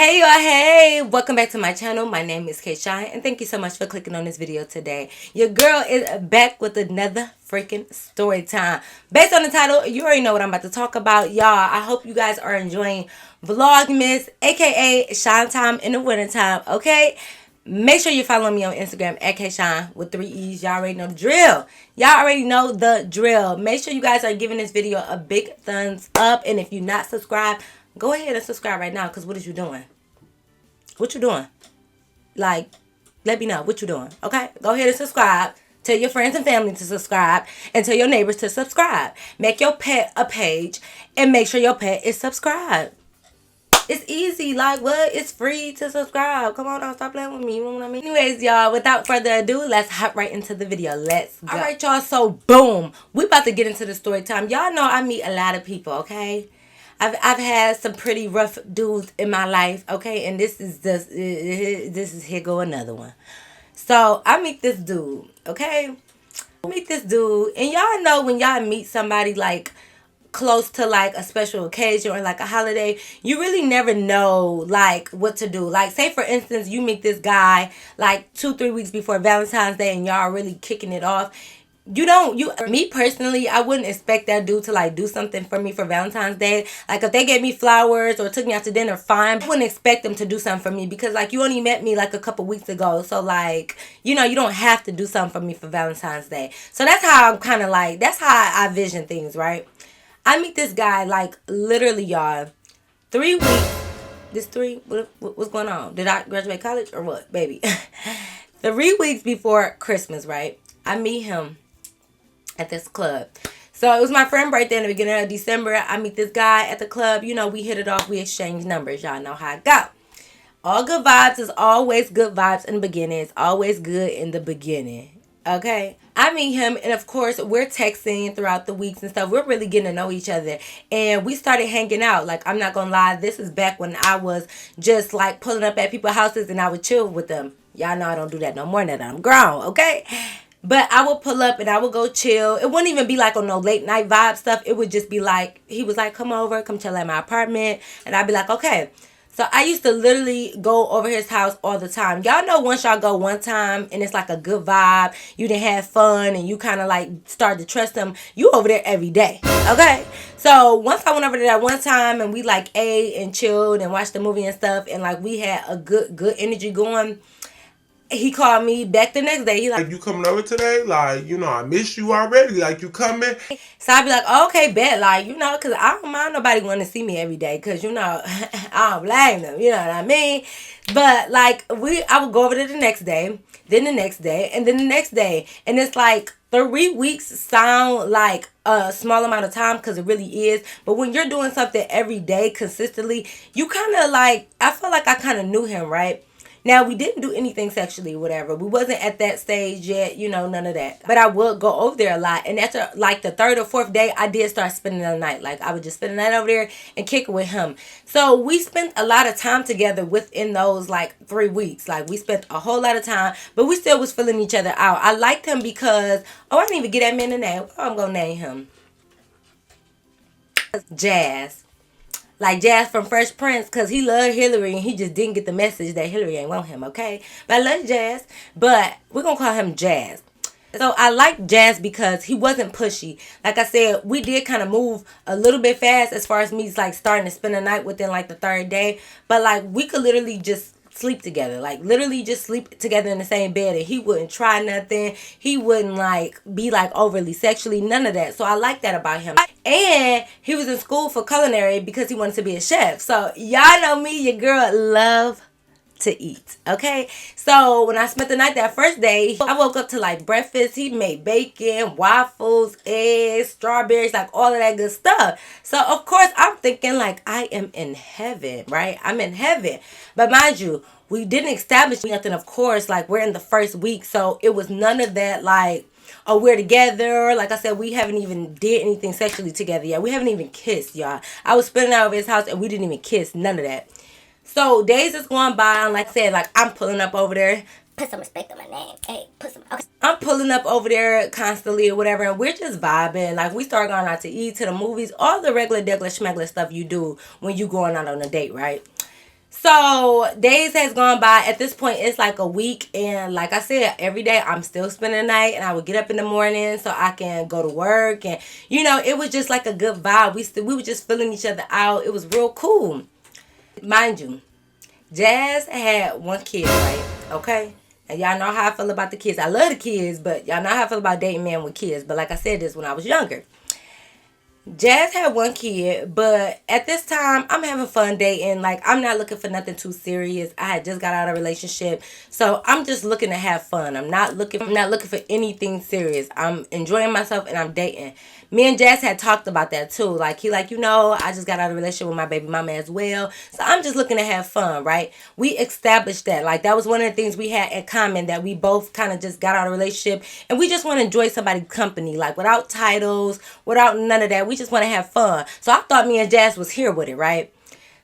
Hey y'all, hey, welcome back to my channel. My name is Kayshawn and thank you so much for clicking on this video today. Your girl is back with another freaking story time. Based on the title, you already know what I'm about to talk about. Y'all, I hope you guys are enjoying vlogmas, aka shine time in the wintertime, okay? Make sure you're following me on Instagram at Kayshawn with 3 E's. Y'all already know the drill. Y'all already know the drill. Make sure you guys are giving this video a big thumbs up. And if you're not subscribed, go ahead and subscribe right now, because what is you doing? What you doing? Like, let me know what you doing, okay? Go ahead and subscribe. Tell your friends and family to subscribe. And tell your neighbors to subscribe. Make your pet a page. And make sure your pet is subscribed. It's easy. Like, what? It's free to subscribe. Come on, don't stop playing with me. You know what I mean? Anyways, y'all, without further ado, let's hop right into the video. Let's go. All right, y'all. So, boom. We about to get into the story time. Y'all know I meet a lot of people, okay? I've had some pretty rough dudes in my life, okay? And this is here go another one. So, I meet this dude, okay? Meet this dude. And y'all know when y'all meet somebody, like, close to like a special occasion or like a holiday, you really never know like what to do. Like, say for instance, you meet this guy like 2-3 weeks before Valentine's Day and y'all really kicking it off. Me personally, I wouldn't expect that dude to like do something for me for Valentine's Day. Like, if they gave me flowers or took me out to dinner, fine. I wouldn't expect them to do something for me because like you only met me like a couple weeks ago. So like, you know, you don't have to do something for me for Valentine's Day. So that's how I'm kind of like, that's how I vision things, right? I meet this guy, like, literally, y'all, 3 weeks. What's going on? Did I graduate college or what, baby? 3 weeks before Christmas, right? I meet him at this club. So it was my friend's birthday in the beginning of December. I meet this guy at the club. You know, we hit it off. We exchange numbers. Y'all know how it go. All good vibes is always good vibes in the beginning. It's always good in the beginning. Okay, I meet him, and of course, we're texting throughout the weeks and stuff. We're really getting to know each other, and we started hanging out. Like, I'm not gonna lie, this is back when I was just like pulling up at people's houses and I would chill with them. Y'all know I don't do that no more now that I'm grown, okay? But I would pull up and I would go chill. It wouldn't even be like on no late night vibe stuff. It would just be like, he was like, come over, come chill at my apartment, and I'd be like, okay. So I used to literally go over his house all the time. Y'all know once y'all go one time and it's like a good vibe, you done have fun and you kind of like start to trust him, you over there every day, okay? So once I went over there that one time and we like ate and chilled and watched the movie and stuff and like we had a good energy going, he called me back the next day. He like, you coming over today? Like, you know, I miss you already. Like, you coming? So I'd be like, oh, okay, bet. Like, you know, because I don't mind nobody wanting to see me every day. Because, you know, I don't blame them. You know what I mean? But, like, I would go over there the next day. Then the next day. And then the next day. And it's like 3 weeks sound like a small amount of time because it really is. But when you're doing something every day consistently, you kind of like, I feel like I kind of knew him, right? Now, we didn't do anything sexually or whatever. We wasn't at that stage yet, you know, none of that. But I would go over there a lot. And after, like, the 3rd or 4th day, I did start spending the night. Like, I would just spend the night over there and kick it with him. So, we spent a lot of time together within those, like, 3 weeks. Like, we spent a whole lot of time. But we still was filling each other out. I liked him because, oh, I didn't even get that man a name. Oh, I'm going to name him Jazz. Like Jazz from Fresh Prince, because he loved Hillary and he just didn't get the message that Hillary ain't want him, okay? But I love Jazz, but we're going to call him Jazz. So I like Jazz because he wasn't pushy. Like I said, we did kind of move a little bit fast as far as me like starting to spend the night within like the 3rd day. But like we could literally just sleep together, like literally just sleep together in the same bed, and he wouldn't try nothing. He wouldn't like be like overly sexually, none of that. So I like that about him. And he was in school for culinary because he wanted to be a chef. So y'all know me, your girl love to eat, okay? So when I spent the night that first day, I woke up to like breakfast. He made bacon, waffles, eggs, strawberries, like all of that good stuff. So of course I'm thinking like I am in heaven, right? I'm in heaven. But mind you, we didn't establish nothing, of course. Like, we're in the 1st week, so it was none of that like, oh, we're together. Like I said, we haven't even did anything sexually together yet. We haven't even kissed, y'all. I was spending out of his house and we didn't even kiss, none of that. So days is going by, and like I said, like I'm pulling up over there. Put some respect on my name. Hey, put some. Okay. I'm pulling up over there constantly or whatever, and we're just vibing. Like, we start going out to eat, to the movies, all the regular, schmegler stuff you do when you going out on a date, right? So days has gone by. At this point, it's like a week, and like I said, every day I'm still spending the night, and I would get up in the morning so I can go to work, and it was just like a good vibe. We were just filling each other out. It was real cool, mind you. Jazz had one kid, right? Okay. And y'all know how I feel about the kids. I love the kids, but y'all know how I feel about dating men with kids. But like I said, this when I was younger. Jazz had one kid, but at this time, I'm having fun dating. Like, I'm not looking for nothing too serious. I had just got out of a relationship, so I'm just looking to have fun. I'm not looking for anything serious. I'm enjoying myself and I'm dating. Me and Jazz had talked about that too. Like, I just got out of a relationship with my baby mama as well, so I'm just looking to have fun, right? We established that. Like, that was one of the things we had in common, that we both kind of just got out of a relationship and we just want to enjoy somebody's company, like without titles, without none of that. We just want to have fun. So I thought me and Jazz was here with it, right?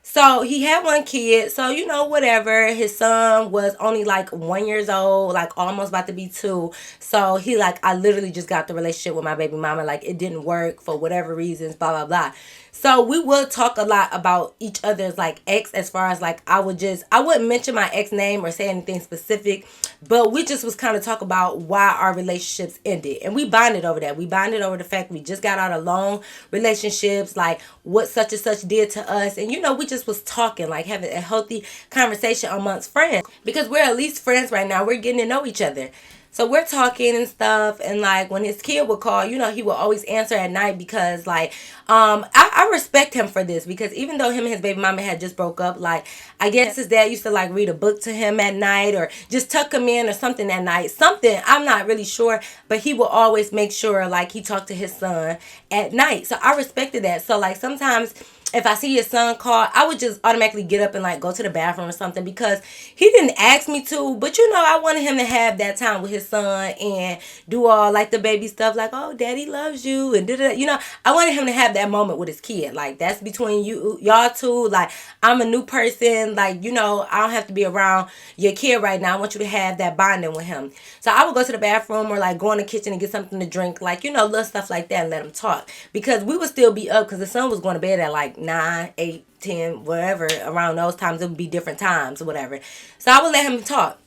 So he had one kid, so whatever. His son was only like 1 year old, like almost about to be 2. So he I literally just got the relationship with my baby mama. Like, it didn't work for whatever reasons, blah blah blah. So we would talk a lot about each other's like ex, as far as like I wouldn't mention my ex name or say anything specific, but we just was kind of talk about why our relationships ended, and we bonded over that. We bonded over the fact we just got out of long relationships, like what such and such did to us, and we just was talking, like having a healthy conversation amongst friends, because we're at least friends right now. We're getting to know each other. So we're talking and stuff, and like when his kid would call, he would always answer at night, because like I respect him for this, because even though him and his baby mama had just broke up, like I guess his dad used to like read a book to him at night, or just tuck him in or something at night. Something, I'm not really sure, but he will always make sure like he talked to his son at night. So I respected that. So like sometimes if I see his son call, I would just automatically get up and like go to the bathroom or something, because he didn't ask me to. But I wanted him to have that time with his son and do all like the baby stuff, like, oh, daddy loves you, and I wanted him to have that moment with his kid. Like, that's between y'all two. Like, I'm a new person. Like, I don't have to be around your kid right now. I want you to have that bonding with him. So I would go to the bathroom or like go in the kitchen and get something to drink, like, little stuff like that, and let him talk, because we would still be up, because the son was going to bed at like 9, 8, 10, whatever. Around those times, it would be different times or whatever. So I would let him talk.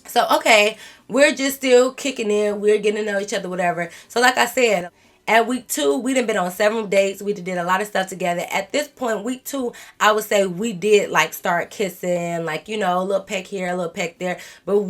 So, okay, we're just still kicking in. We're getting to know each other, whatever. So, like I said, at week 2, we done been on several dates. We did a lot of stuff together. At this point, week 2, I would say we did like start kissing, like, a little peck here, a little peck there. But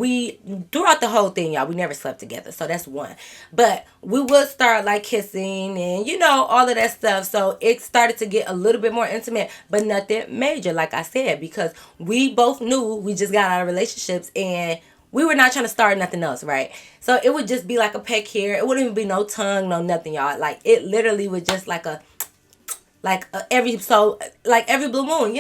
throughout the whole thing, y'all, we never slept together. So that's one. But we would start like kissing and, all of that stuff. So it started to get a little bit more intimate, but nothing major, like I said, because we both knew we just got out of relationships, and we were not trying to start nothing else, right? So it would just be like a peck here. It wouldn't even be no tongue, no nothing, y'all. Like, it literally was just like every blue moon.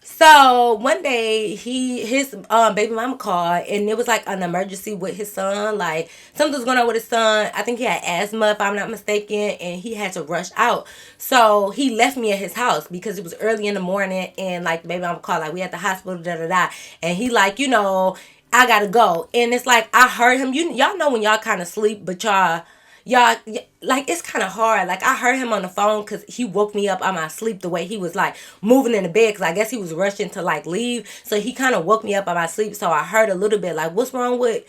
So one day his baby mama called, and it was like an emergency with his son. Like, something was going on with his son. I think he had asthma, if I'm not mistaken, and he had to rush out. So he left me at his house because it was early in the morning, and like the baby mama called, like, we at the hospital, da da da, and he like, I gotta go. And it's like, I heard him. Y'all know when y'all kind of sleep, but y'all, like, it's kind of hard. Like, I heard him on the phone, because he woke me up out my sleep, the way he was like moving in the bed, because I guess he was rushing to like leave. So he kind of woke me up out my sleep. So I heard a little bit like, what's wrong with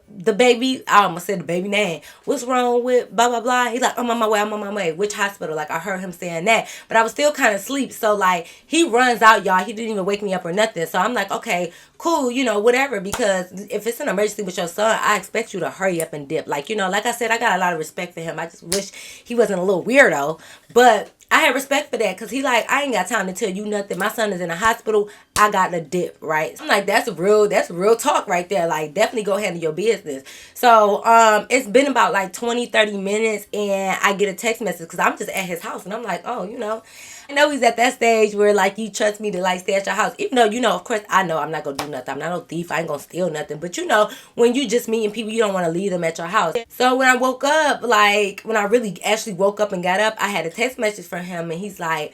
the baby? I almost said the baby name. What's wrong with blah blah blah? He's like, I'm on my way. Which hospital? Like, I heard him saying that, but I was still kind of asleep. So like, he runs out, y'all. He didn't even wake me up or nothing. So I'm like, okay, cool, whatever, because if it's an emergency with your son, I expect you to hurry up and dip. Like, like I said, I got a lot of respect for him. I just wish he wasn't a little weirdo, but I had respect for that, because he like, I ain't got time to tell you nothing. My son is in the hospital. I got to dip, right? So I'm like, that's real talk right there. Like, definitely go handle your business. So it's been about like 20-30 minutes, and I get a text message, because I'm just at his house, and I'm like, oh, I know he's at that stage where like, you trust me to like stay at your house, even though of course I know I'm not gonna do nothing. I'm not no thief. I ain't gonna steal nothing. But when you just meeting people, you don't want to leave them at your house. So when I woke up, like when I really actually woke up and got up, I had a text message from him, and he's like,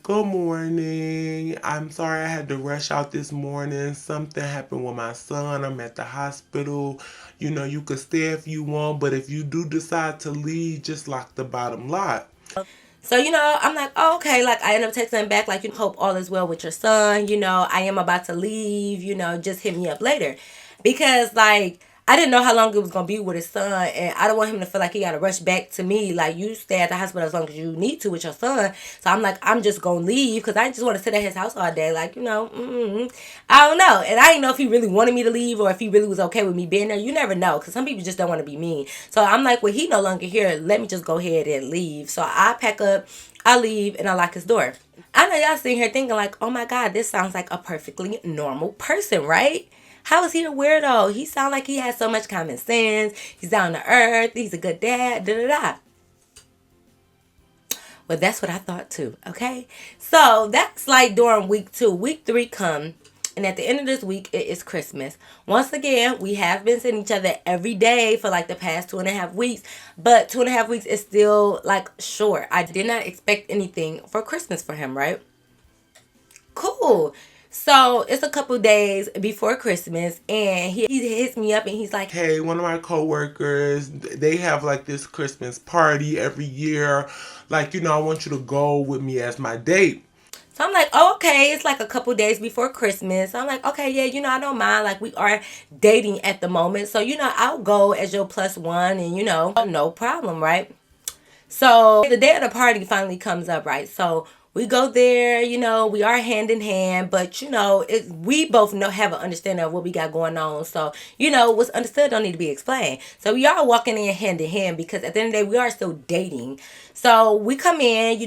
Good morning. I'm sorry I had to rush out this morning. Something happened with my son. I'm at the hospital. You could stay if you want, but if you do decide to leave, just lock the bottom lock. So, I'm like, oh, okay. Like, I end up texting him back, like, hope all is well with your son. I am about to leave. Just hit me up later. Because, like, I didn't know how long it was going to be with his son. And I don't want him to feel like he got to rush back to me. Like, you stay at the hospital as long as you need to with your son. So, I'm like, I'm just going to leave because I just want to sit at his house all day. Like, I don't know. And I didn't know if he really wanted me to leave or if he really was okay with me being there. You never know because some people just don't want to be mean. So, I'm like, well, he no longer here. Let me just go ahead and leave. So, I pack up, I leave, and I lock his door. I know y'all sitting here thinking like, oh my God, this sounds like a perfectly normal person, right? How is he a weirdo? He sounds like he has so much common sense. He's down to earth. He's a good dad. Da da da. Well, that's what I thought too. Okay, so that's like during week 2. Week 3 come, and at the end of this week, it is Christmas. Once again, we have been seeing each other every day for like the past 2.5 weeks, but 2.5 weeks is still like short. I did not expect anything for Christmas for him, right? Cool. So it's a couple days before Christmas, and he hits me up and he's like, Hey, one of my coworkers, they have like this Christmas party every year. Like, I want you to go with me as my date. so I'm like, oh, okay, it's like a couple days before Christmas. So I'm like, okay, yeah, I don't mind. Like, we are dating at the moment. So, I'll go as your plus one and, no problem, right? So the day of the party finally comes up, right? So we go there, we are hand in hand, but we both have an understanding of what we got going on. So, what's understood don't need to be explained. So we are walking in hand because at the end of the day, we are still dating. So we come in,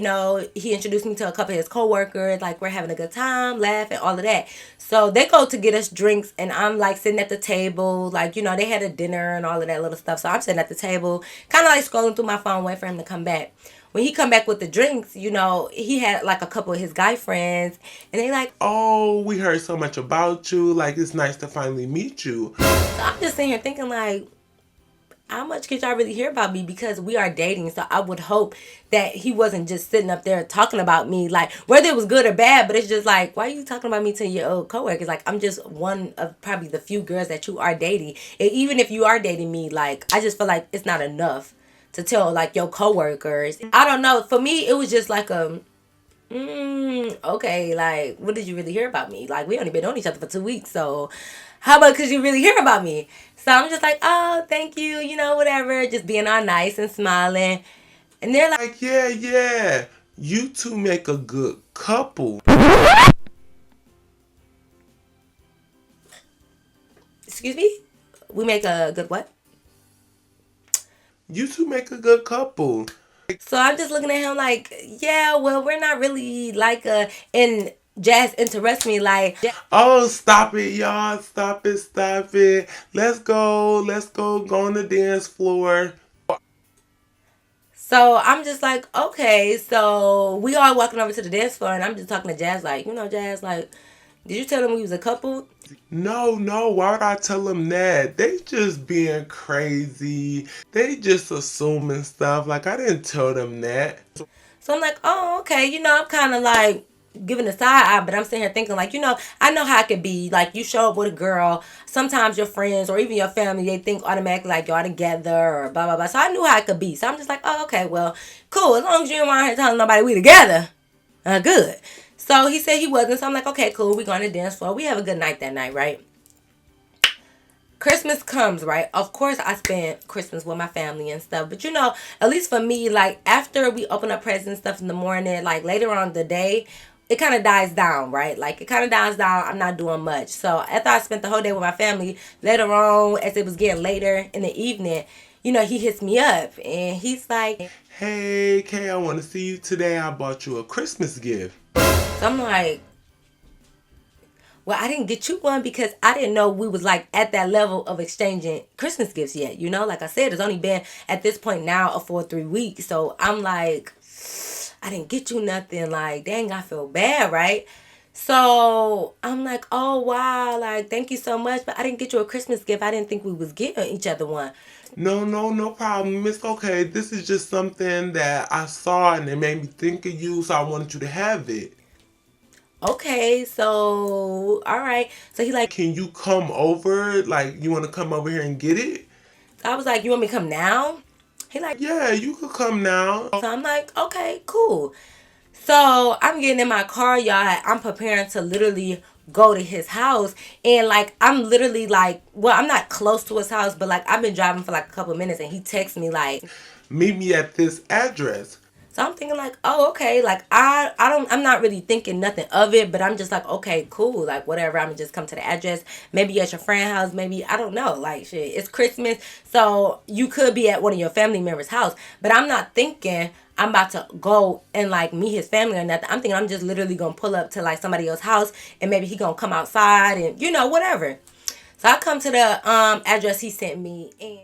he introduced me to a couple of his coworkers, like we're having a good time, laughing, all of that. So they go to get us drinks, and I'm like sitting at the table, like, they had a dinner and all of that little stuff. So I'm sitting at the table, kind of like scrolling through my phone, waiting for him to come back. When he come back with the drinks, he had like a couple of his guy friends, and they like, Oh, we heard so much about you. Like, it's nice to finally meet you. so I'm just sitting here thinking like, how much could y'all really hear about me because we are dating? So I would hope that he wasn't just sitting up there talking about me, like whether it was good or bad. But it's just like, why are you talking about me to your old coworkers? Like, I'm just one of probably the few girls that you are dating. And even if you are dating me, like, I just feel like it's not enough to tell like your coworkers. I don't know. For me, it was just like okay, like, what did you really hear about me? Like, we only been on each other for 2 weeks, so how about could you really hear about me? So I'm just like, oh, thank you, whatever, just being all nice and smiling. And they're like, Like, yeah. You two make a good couple. excuse me? We make a good what? You two make a good couple. So I'm just looking at him like, yeah, well, we're not really like and Jazz interests me like, Oh, stop it, y'all. Stop it. Let's go. Go on the dance floor. so I'm just like, okay. So we all walking over to the dance floor, and I'm just talking to Jazz like, Jazz, like, did you tell them we was a couple? No. Why would I tell them that? They just being crazy. They just assuming stuff. Like, I didn't tell them that. So I'm like, oh, okay. I'm kind of like giving a side eye, but I'm sitting here thinking like, I know how it could be. Like, you show up with a girl, sometimes your friends or even your family, they think automatically like y'all together or blah, blah, blah. So I knew how it could be. So I'm just like, oh, okay, well, cool. As long as you ain't around here telling nobody we together, good. So he said he wasn't. So I'm like, okay, cool. We going to dance floor. We have a good night that night, right? Christmas comes, right? Of course, I spend Christmas with my family and stuff. But at least for me, like after we open up presents and stuff in the morning, like later on the day, it kind of dies down, right? Like it kind of dies down. I'm not doing much. So after I spent the whole day with my family, later on, as it was getting later in the evening, he hits me up and he's like, Hey, Kay, I want to see you today. I bought you a Christmas gift. so I'm like, well, I didn't get you one because I didn't know we was like at that level of exchanging Christmas gifts yet. Like I said, it's only been at this point now for 3 weeks. So I'm like, I didn't get you nothing. Like, dang, I feel bad, right? So I'm like, oh wow, like thank you so much, but I didn't get you a Christmas gift. I didn't think we was giving each other one. No problem. It's okay. This is just something that I saw and it made me think of you, so I wanted you to have it. Okay, so all right. So he like, Can you come over? Like, you want to come over here and get it? I was like, you want me to come now? He like, yeah, you could come now. so I'm like, okay, cool. So I'm getting in my car, y'all. I'm preparing to literally go to his house. And like, I'm literally like, well, I'm not close to his house, but like, I've been driving for like a couple minutes and he texts me like, Meet me at this address. so I'm thinking like, oh, okay. Like I'm not really thinking nothing of it, but I'm just like, okay, cool. Like whatever. I'm gonna just come to the address. Maybe at your friend's house. Maybe, I don't know. Like shit, it's Christmas. So you could be at one of your family members' house. But I'm not thinking I'm about to go and like meet his family or nothing. I'm thinking I'm just literally gonna pull up to like somebody else's house and maybe he gonna come outside and whatever. So I come to the address he sent me and